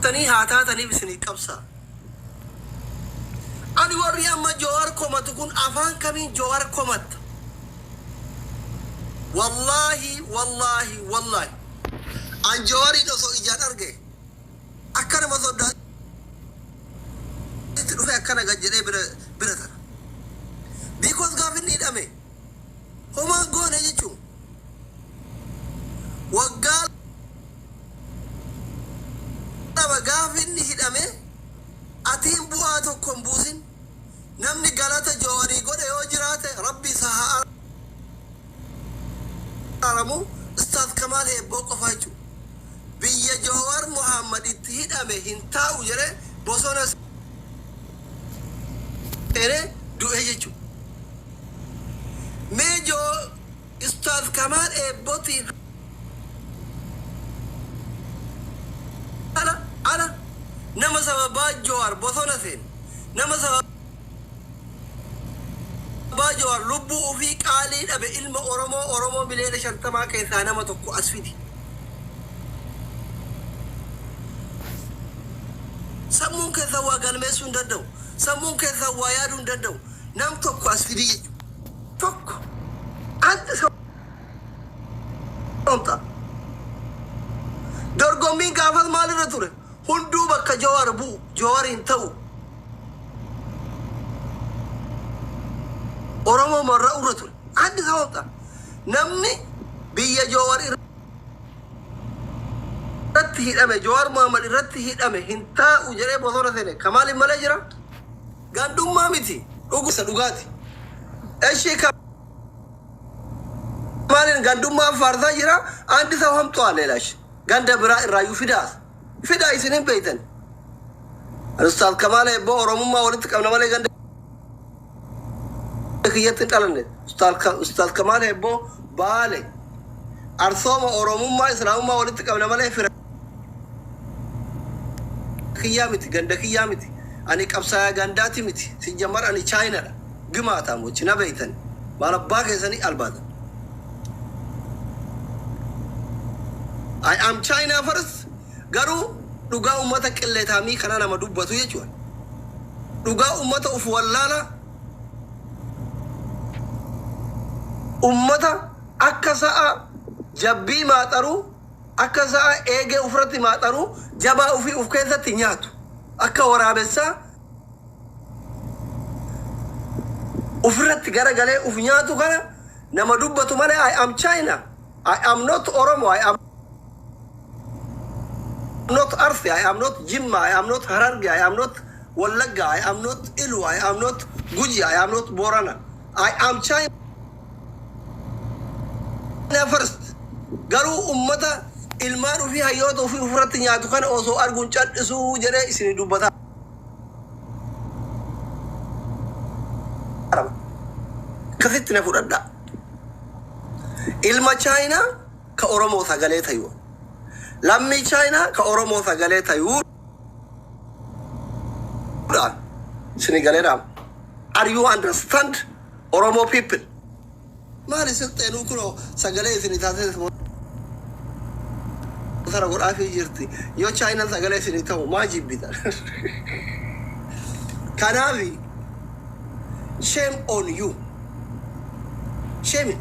تني هاتا تني بسني كبسة أنا وري أما جوار كومات تكون أفان كمين جوار كومات والله أن جواري نسو إجان أرجع أكنا ما صدق تروح أكنا جدّي برا because gafin ni dame homa gone jechu wagal aba gafin ni hidame atin buato kombusin namni galata jawari gode yo jirate rabbi saha aramu ustad kamal e boko faychu biya jawar muhammad hidame hinta ujere bosona tere du ejechu mejo ustad kamal e boti ana nama sababa jawar bosona sen nama sababa jawar lubbu fi qali dabe ilma oromo bilele shantama ke sana matokko asfidi samun ke zawa galme sun daddaw samun ke zawa yadun daddaw nam tokko asfidi tokko ante sonta dorgomi gafal malira ture hundu bakka jawar bu jawarin taw oromo marra uratul ante sonta namni biya jawar ratti hidame jawar muhammad ratti hidame hinta ujere bosora sene kamal malajira gandum mamiti ugu sadugati eshi kamalin gandum ma farza jira andi sawam to alelash ganda bira rayu fida isinin beyten ustad kamal bo oromuma walit kamna male ganda kiyat talane ustad kamal bo bale arsoma oromuma islamuma walit kamna male fira kiyamiti ganda kiyamiti ani qabsaya gandati miti sijamar ani china gimata mochi na beyten mala baake sani albada I am China first garu duga ummata qilletami kana nama dubbatu yechuwa duga ummata uf wallala ummata akasa jabbi mataru akasa ege ufrati mataru jaba ufi uf keessatti nyaatu akka waraabessa ufrati gara gale uf nyaatu kana nama dubbatu male I am China I am not Oromo I am not Arthi, I am not Jimma, I am not Hararge, I am not Wallaga, I am not Ilu, I am not Guji, I am not Borana. I am China first. Garu ummata ilmanu fi hayoto fi ufrat nyaatu kana oso argun chadsu jere isini dubata. Kafitna fudada. Ilma China ka Oromo sagale tayo. Lammi China ka Oromo sagale tayo. Senegalera. Are you understand Oromo people? Mali settenu kuno sagale isini tate sara gora fi jirti. Yo China sagale isini tawo majibita. Kanavi. Shame on you. Shame.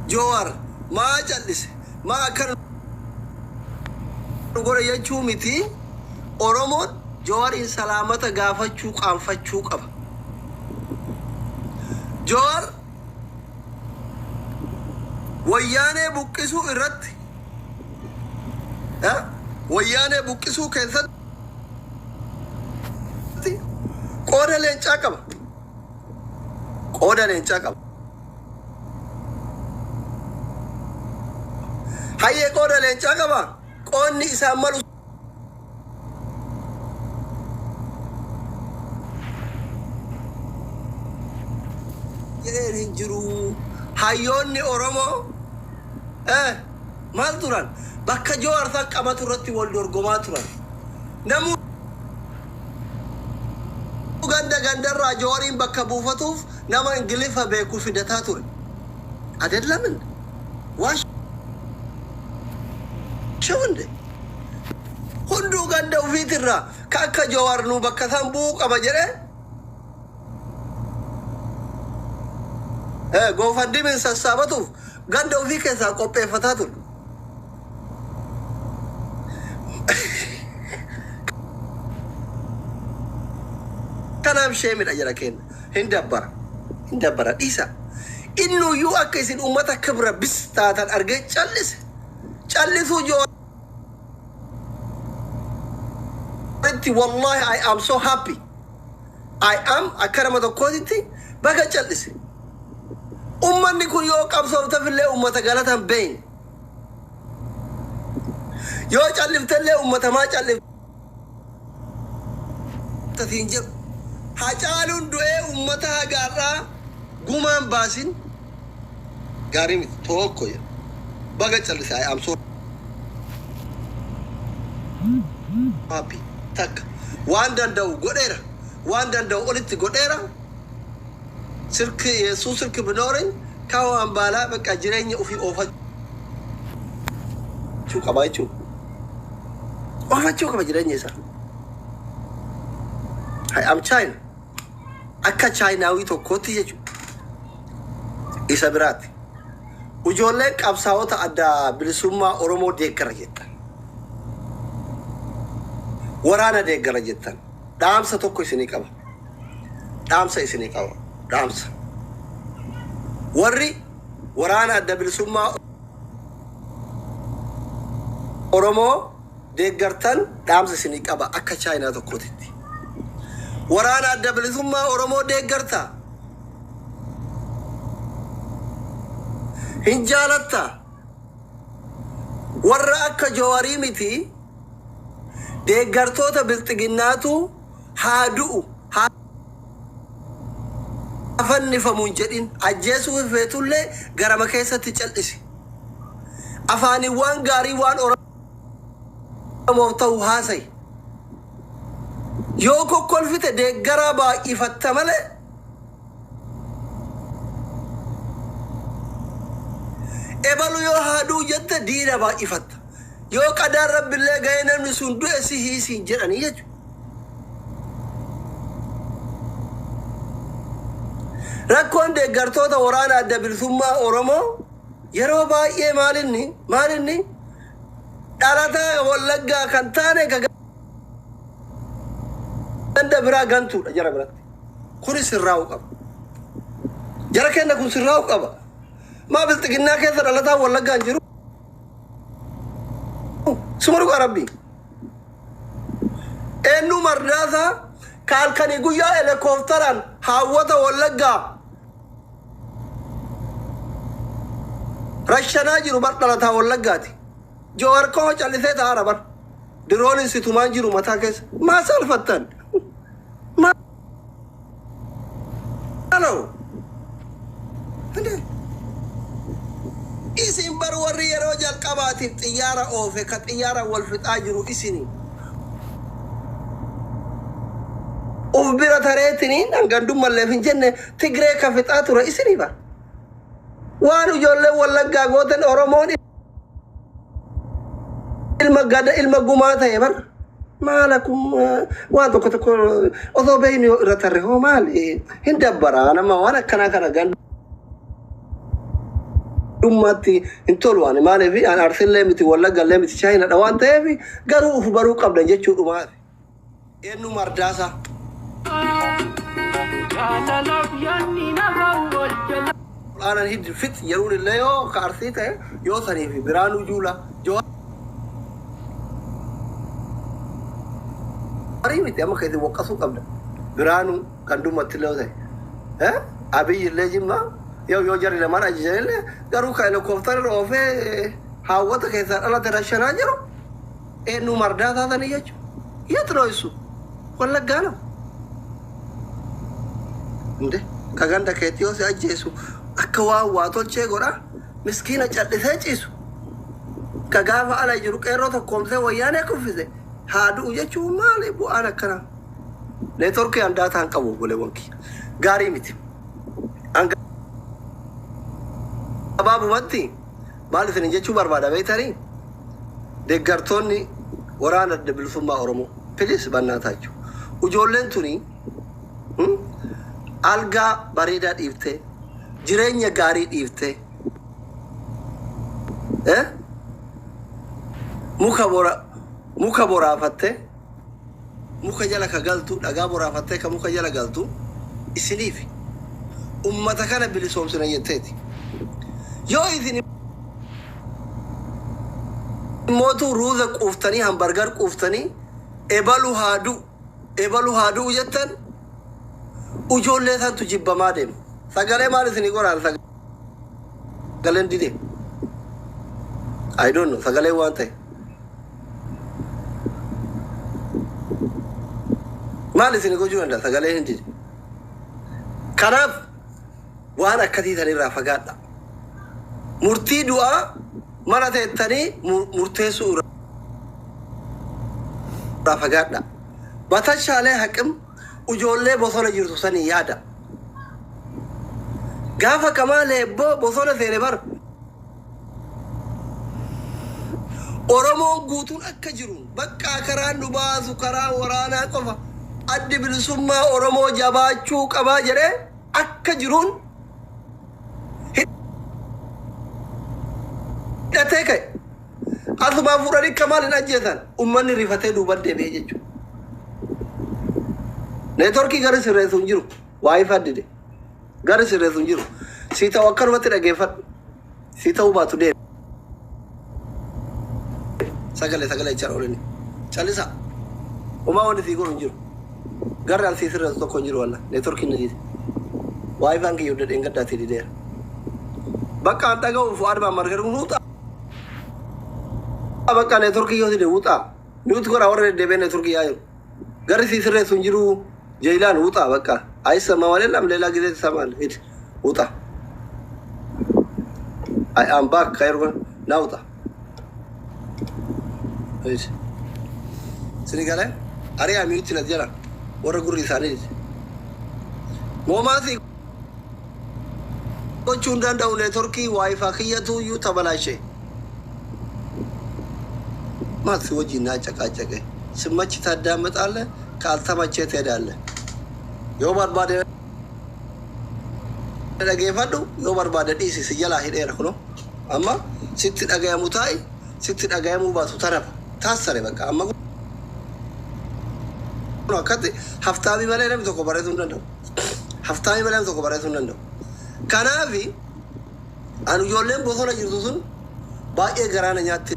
Jowar ma jallis ma kan gore yechu miti Oromo Jowar in salamata gafachu qanfachu qaba Jowar wayane buqisu irratti wayane buqisu keessatti qoda lenca qaba haye qoda lenca qaba qonni isa malu jiru hayonni Oromo mal turan bakka Jowar sa qabatu irratti wal dorgoma turan namu gandarra Jowarin bakka buufatuf nama ingilifa beeku fidata ture adellamin wash shawande هندو غندا وفي ترى كاكا جوار نو بكثان بوك أبا جري غوفان دي من سسابتو غندا وفي كيسا قوبي فتاتو كلام شيء من أجركين هندبر إيسا إنه يو أكيسين أمتا كبرى بس تاتان أرجع چلسو جو والله I am so happy I am أكرم دكتورتي بقى چلس أمني كل يوم أبصر تفلي أمتا قالتها بين يو چلفت لي أمتا ما چلفت تثينجر هاجالون دوئے امتا گارا گمان باسين غاري توكو يا بغا چلس I am so happy tak وان دندو قلت غديرا سرك يسوع سرك بنورين كاو امبالا بقى جريني وفي اوفا شو كباي شو اوفا شو كباي جريني سا I am China akka Chinawi tokkotti jechu isa biraati ujoollee qabsaa'ota adda bilisummaa Oromoo deeggara jettan waraana deeggara jettan dhaamsa tokko isinii qaba dhaamsa warri waraana adda bilisummaa Oromoo deeggartan dhaamsa isinii qaba akka China tokkotti waraana adda bilisummaa Oromoo deeggarta hinjaalatta warra akka Jawaarii miti deeggartoota bilxiginnaatu haaduu hafannifamuun jedhin ajjeesuu feetullee garama keessatti cal'isi afaaniiwwan gaarii waan Oromoof ta'u haasay yoo kokkolfite deeggara baay'ifatta malee ebalu yoo haaduu jette diina baay'ifatta yoo qadaan rabbillee ga'ee namni sun du'e si hiisiin jedhanii jechuudha. Rakkoon deeggartoota waraana adda bilisummaa Oromoo yeroo baay'ee maalinni dhalataa Wallaggaa kan taane ganda biraa gantuudha jara biratti kun sirraa'u qaba jara kenna kun sirraa'u qaba maa bilxiginnaa keessa dhalataa Wallaggaan jiru sumaru Rabbi eenyu mardaasa kaalkanii guyyaa helikoophteraan hawwata Wallaggaa rashanaa jiru bar dhalataa Wallaggaati Jawaar koo callisee taa'ara bar dirooniin situmaan jiru mataa keessa maa salfattan Hello. Isin bar warri yeroo jalqabaatiif xiyyaara oofe ka xiyyaara wal fixaa jiru isini. Uf bira tareetiniin hangandummalleef hin jenne Tigree ka fixaa ture isini bar. Waan ijoollee Wallaggaa gootan Oromoon ilma gumaa ta'e bar. Malakum waanto ko odo bayni ratare ho mali hindabara nama wana kana gan dummati intolwani mali fi an arsille miti wala galle miti China dawante fi garu uf baru qabda jechu duma enu mardasa ana hid fit yarun leyo ka arsite yo sani fi biranu jula Miti ama kaiti wakasu kabda biranu kandu matilauze abi lejima yo jari le mara jele garu ka helicopter ofe hawata kaisa ala terashana jaro enu marda ta ni yechu yetro isu wala gana inde kaganda ketio se ajesu akawa wato che gora miskina chadde se chisu kagafa ala jiru qero to komse wayane kufize haadu jechu mali bu ana kana network anda tan qabu gole wonki gari miti anga babu watti mali sen jechu barbada betari deeggartonni ورانا دبل ثم أورمو بليس بناتاجو وجولن توني ألقى بريدة إفته جرينيا غاري إفته muka boraafatte muka jala ka galtu dhagaa boraafatte ka muka jala galtu isiniif ummata kana bilisoomsina jetteeti yoo isin mootu ruuza quuftanii hambargar quuftanii ebalu haaduu jettan ujoollee santu jibbamaa deemu sagalee maal isinii qoraan sagaleen dide I don't know sagalee waan ta'e maal isinii gochuu danda'a sagalee hin dide kanaaf waan akkasii sanirraa fagaadha murtii du'aa mana teettanii murteessuu irraa fagaadha batashaalee haqim ujoollee bosona jirtu sanii yaada gaafa kamaalee bosona seene bar Oromoon guutuun akka jiruun bakka karaan nu baasu karaa waraanaa qofa addi bilisummaa Oromoo jabaachuu qabaa jedhee akka jiruun hidhatee ka'e asumaa fuudhanii kamaal hin ajjeesan ummanni rifatee duuban deebi'ee jechuudha. Neetworkii gara sirreessu hin jiru waa'ee faaddide gara sirreessu hin jiru sii ta'u akkanumatti dhageeffadhu sii ta'uu baatu deebi. Sagalee jechaan oolani callisa umaa wanti sii godhu hin jiru garri al sii sirreessu tokko hin jiru walla neetworkiin ni diide waa'ee faan kiyyuu dadheen gaddaatti dideera bakka an dhaga'u fu'aad maammargar nuuxa bakka neetworkii yoo dide wuxaa nuti godhaa warra deddeebi'ee neetworkii yaa jiru garri sii sirreessu hin jiru jeelaan wuxaa bakka ayisama malee lam leelaa gisee samaan hid wuxaa I am back kayru naa wuxaa Senegale, area mute na jala. Wara guri sani. Momasi ko chundan da networki wifi khiyatu yu tabalashe. Masi waji na chaka. Simachi tadamatale kaltamache tedale. Yo barbade dage fadu yo barbade disi sijala hidera kono. Amma sitti daga mutai sitti daga mu basu taraf. Taasare bakka amma no akkati haftaami malee namni tokko bareetuu hin danda'u haftaami malee namni tokko bareetuu hin danda'u kanaafi an ijoolleen bosona jirtu sun baay'ee garaana nyaatti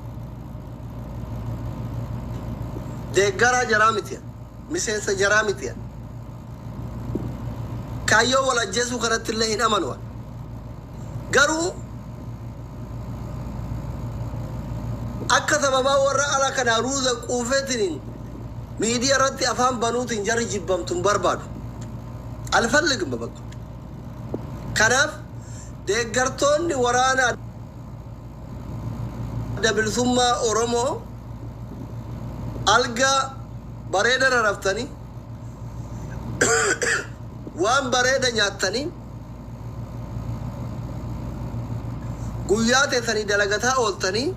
deeggaraa jaraa mitiya miseensa jaraa mitiya kaayyoo wal ajjeesuu kanatti illee hin amanu garuu akka sababa warra ala kana ruuza quufeetiin miidiyaa irratti afaan banuutiin jarri jibbamtuun barbaadu alfalligin babakku kanaaf deeggartoonni waraana adda bilisummaa Oromoo alga bareeda raraftanii waan bareeda nyaattanii guyyaa teessanii dalagataa ooltanii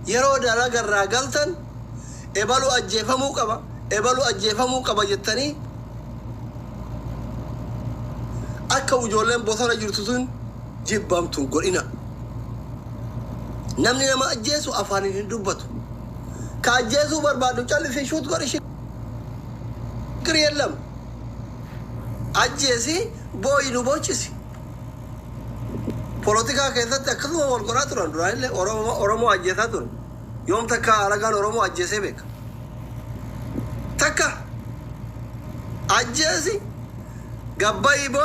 yeroo dalagarraa galtan ebalu ajjeefamuu qaba jettanii akka ijoolleen bosona jirtu sun jibbamtuun godhina namni nama ajjeesu afaaniin hin dubbatu ka ajjeesuu barbaadu callisii shuut godhi shikir yellam ajjeesi booyi nu bochisi Politika keessatti akkasuma wal qoraa turan duraanillee Oromoo ajjeesaa turan yoom takka alagaan Oromoo ajjeesee beeka takka ajjeesi gabbayii boo